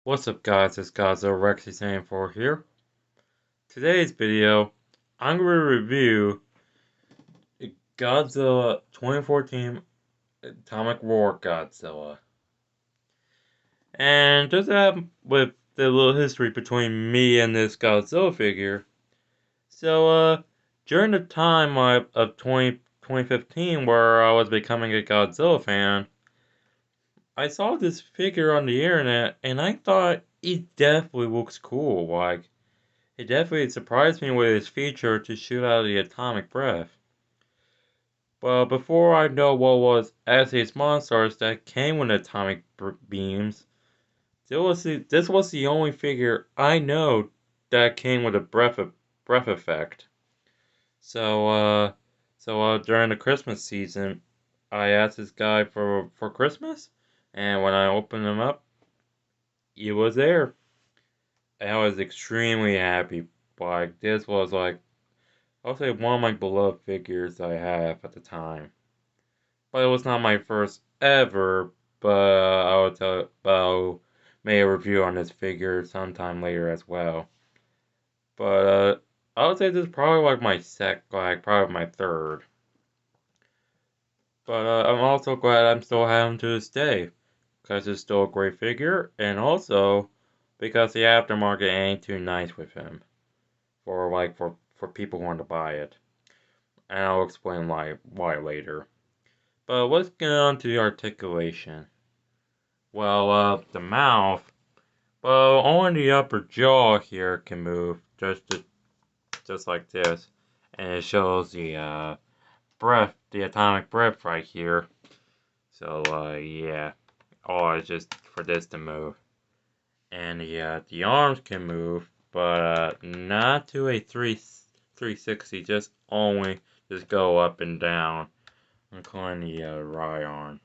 What's up guys, it's Godzilla Rexy74 here. Today's video, I'm going to review Godzilla 2014 Atomic War Godzilla. And just with the little history between me and this Godzilla figure. So, during the time of 2015 where I was becoming a Godzilla fan, I saw this figure on the internet and I thought it definitely looks cool. It definitely surprised me with his feature to shoot out the atomic breath. But before I know what was SA's monsters that came with atomic beams, this was the only figure I know that came with a breath effect. So during the Christmas season, I asked this guy for Christmas, and when I opened him up, he was there. And I was extremely happy. This was I'll say one of my beloved figures I have at the time. But it was not my first ever, but I'll make a review on this figure sometime later as well. But I would say this is probably probably my third. But I'm also glad I'm still having to this day. Because it's still a great figure, and also because the aftermarket ain't too nice with him. For people who want to buy it. And I'll explain why later. But let's get on to the articulation. Well, the mouth, well, only the upper jaw here can move, just like this, and it shows the the atomic breath right here. So, yeah, all is just for this to move, and the arms can move, but not to a 360, just go up and down, including the right arm.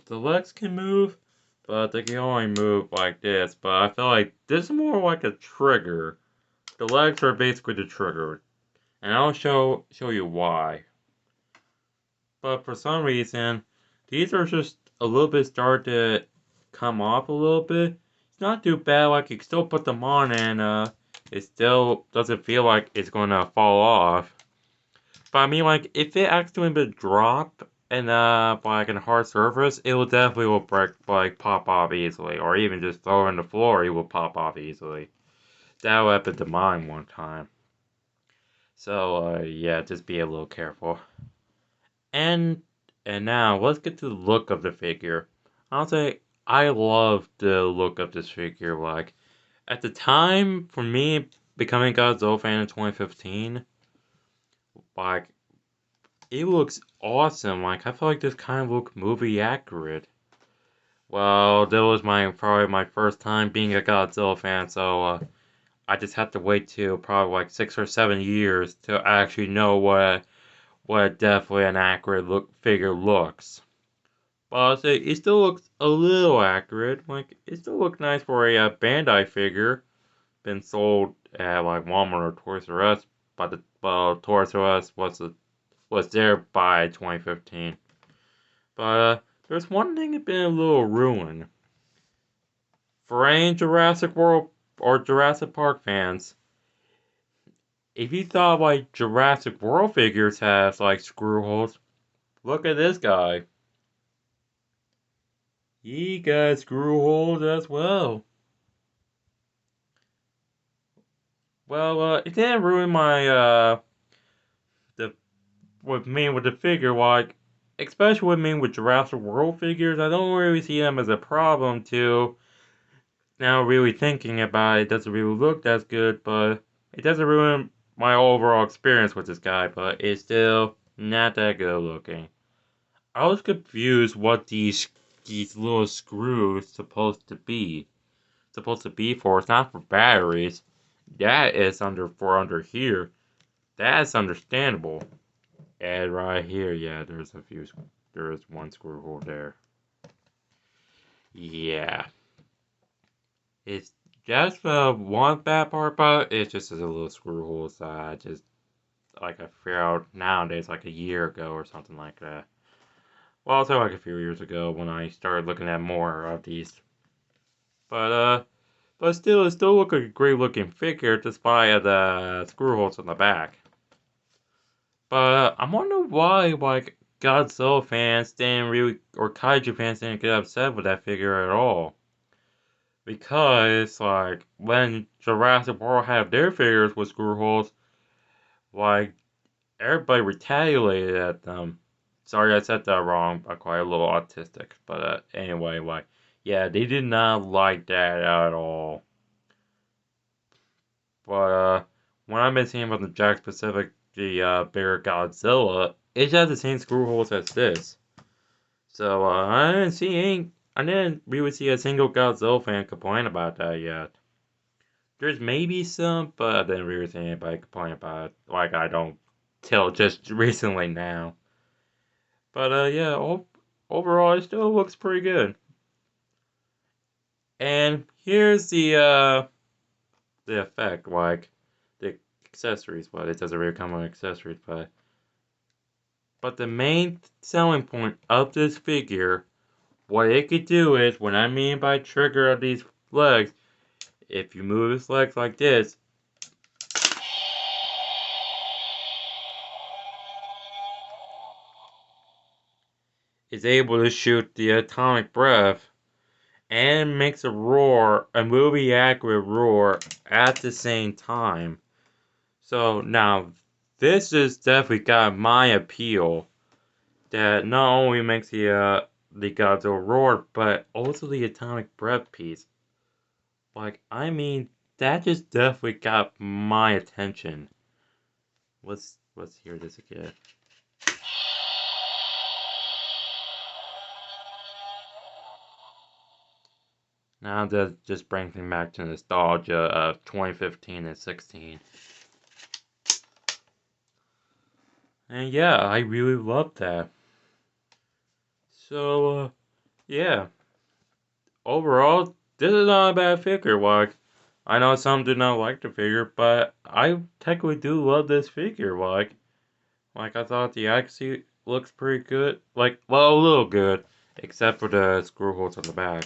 The legs can move, but they can only move like this. But I feel like this is more like a trigger. The legs are basically the trigger, and I'll show you why. But for some reason, these are just a little bit start to come off a little bit. It's not too bad. Like you can still put them on, and it still doesn't feel like it's gonna fall off. But I mean, like, if it accidentally drop and like in a hard surface, it will definitely will break, like pop off easily, or even just throw it on the floor, it will pop off easily. That happened to mine one time. So yeah, just be a little careful. And now let's get to the look of the figure. I'll say I love the look of this figure. Like at the time, for me becoming a Godzilla fan in 2015, like it looks awesome. Like I feel like this kind of look movie accurate. Well, that was probably my first time being a Godzilla fan, so I just have to wait till probably like 6 or 7 years to actually know what definitely an accurate figure looks. But I'll say it still looks a little accurate. Like it still looks nice for a Bandai figure. Been sold at like Walmart or Toys R Us, but Toys R Us was there by 2015. But there's one thing that's been a little ruined. For any Jurassic World or Jurassic Park fans, if you thought like Jurassic World figures have like screw holes, look at this guy. He got screw holes as well. Well, it didn't ruin my the with the figure, like especially with Jurassic World figures, I don't really see them as a problem too. Now really thinking about it, it doesn't really look as good, but it doesn't ruin my overall experience with this guy, but it's still not that good looking. I was confused what these little screws supposed to be for. It's not for batteries. That is under here. That's understandable. And right here, yeah, there is one screw hole there. Yeah. It's just one bad part about it. It's just a little screw hole, so I just like I figured out nowadays, like a year ago or something like that. Well, also like a few years ago when I started looking at more of these But still, it still looked like a great looking figure despite the screw holes on the back. But I wonder why, like, Godzilla fans didn't really, or Kaiju fans didn't get upset with that figure at all. Because, like, when Jurassic World had their figures with screw holes, like, everybody retaliated at them. Sorry, I said that wrong. I'm quite a little autistic. But anyway, like, yeah, they did not like that at all. But when I've been seeing about the Jack Pacific, the bigger Godzilla, it has the same screw holes as this. So I didn't really see a single Godzilla fan complain about that yet. There's maybe some, but I didn't really see anybody complain about it. Like I don't till just recently now. But yeah, overall it still looks pretty good. And here's the effect, like the accessories. Well, it doesn't really come with accessories, but the main selling point of this figure, what it could do is, what I mean by trigger of these legs, if you move his legs like this, is able to shoot the atomic breath and makes a movie accurate roar at the same time. So now, this has definitely got my appeal. That not only makes the Godzilla roar, but also the atomic breath piece. Like, I mean, that just definitely got my attention. Let's hear this again. Now that just brings me back to nostalgia of 2015 and 16. And yeah, I really love that. So, yeah. Overall, this is not a bad figure. Like, I know some do not like the figure, but I technically do love this figure. Like I thought the accuracy looks pretty good. Like, well, a little good, except for the screw holes on the back.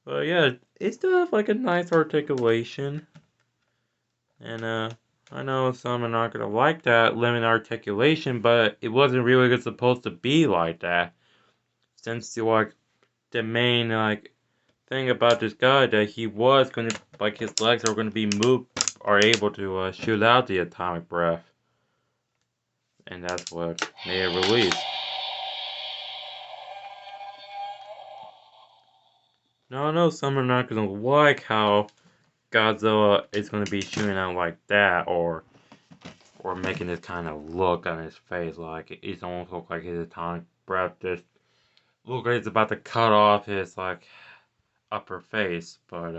But yeah, it still has like a nice articulation. And I know some are not gonna like that limited articulation, but it wasn't really supposed to be like that. Since the main thing about this guy that he was gonna his legs are gonna be moved are able to shoot out the atomic breath, and that's what made it released. Now I know some are not gonna like how Godzilla is gonna be shooting out like that, or making this kind of look on his face, like it's almost look like his atomic breath just look like it's about to cut off his upper face, but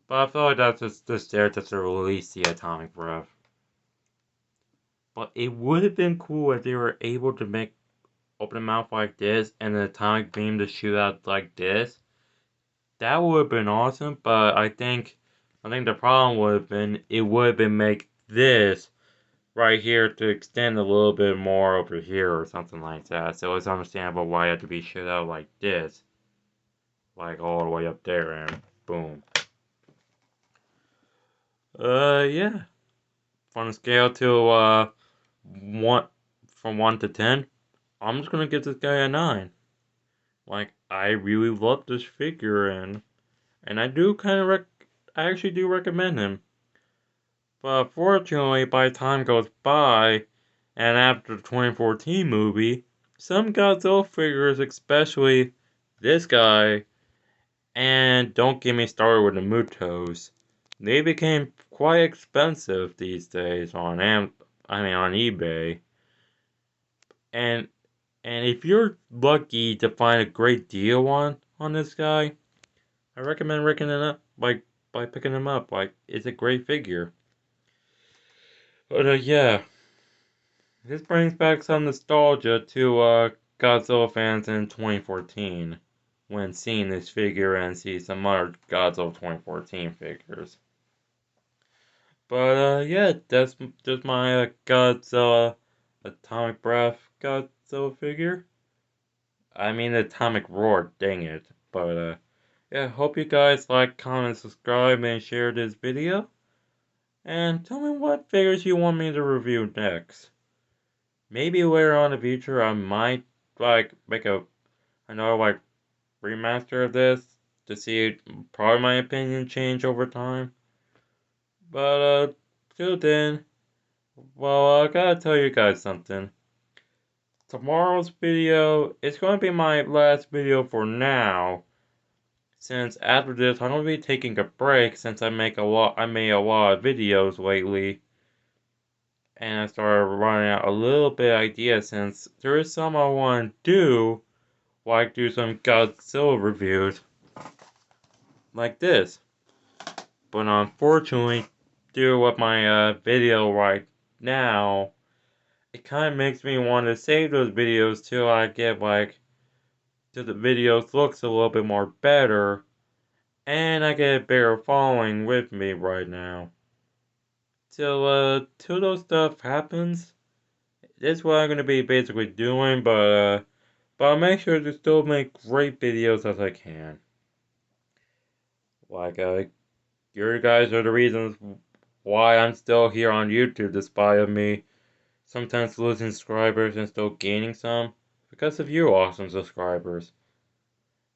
I feel like that's just there just to release the atomic breath. But it would have been cool if they were able to make open a mouth like this and an atomic beam to shoot out like this. That would have been awesome, but I think the problem would have been it would have been make this right here to extend a little bit more over here or something like that. So it's understandable why it had to be shot out like this. Like all the way up there and boom. Yeah. On a scale to one from 1 to 10, I'm just gonna give this guy a 9. Like I really love this figure and I do I actually do recommend him. But fortunately, by time goes by, and after the 2014 movie, some Godzilla figures, especially this guy, and don't get me started with the Mutos, they became quite expensive these days on eBay. And if you're lucky to find a great deal on this guy, I recommend picking it up by picking him up. Like it's a great figure. But yeah, this brings back some nostalgia to Godzilla fans in 2014 when seeing this figure and see some other Godzilla 2014 figures. But yeah, that's just my Godzilla Atomic Breath Godzilla figure. I mean atomic roar, dang it. But, yeah, hope you guys like, comment, subscribe, and share this video. And tell me what figures you want me to review next. Maybe later on in the future I might, like, make another, like, remaster of this to see probably my opinion change over time. But, till then, well, I gotta tell you guys something. Tomorrow's video is going to be my last video for now, since after this I'm going to be taking a break since I made a lot of videos lately, and I started running out a little bit of ideas since there is some I want to do, like do some Godzilla reviews like this. But unfortunately, due with my video right now, it kind of makes me want to save those videos till I get like till the videos looks a little bit more better, and I get a bigger following with me right now. Till those stuff happens, that's what I'm gonna be basically doing. But I'll make sure to still make great videos as I can. Like you guys are the reasons why I'm still here on YouTube, despite of me sometimes losing subscribers and still gaining some because of you awesome subscribers.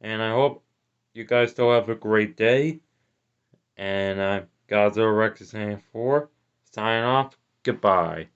And I hope you guys still have a great day. And Godzilla Rex is saying 4, signing off. Goodbye.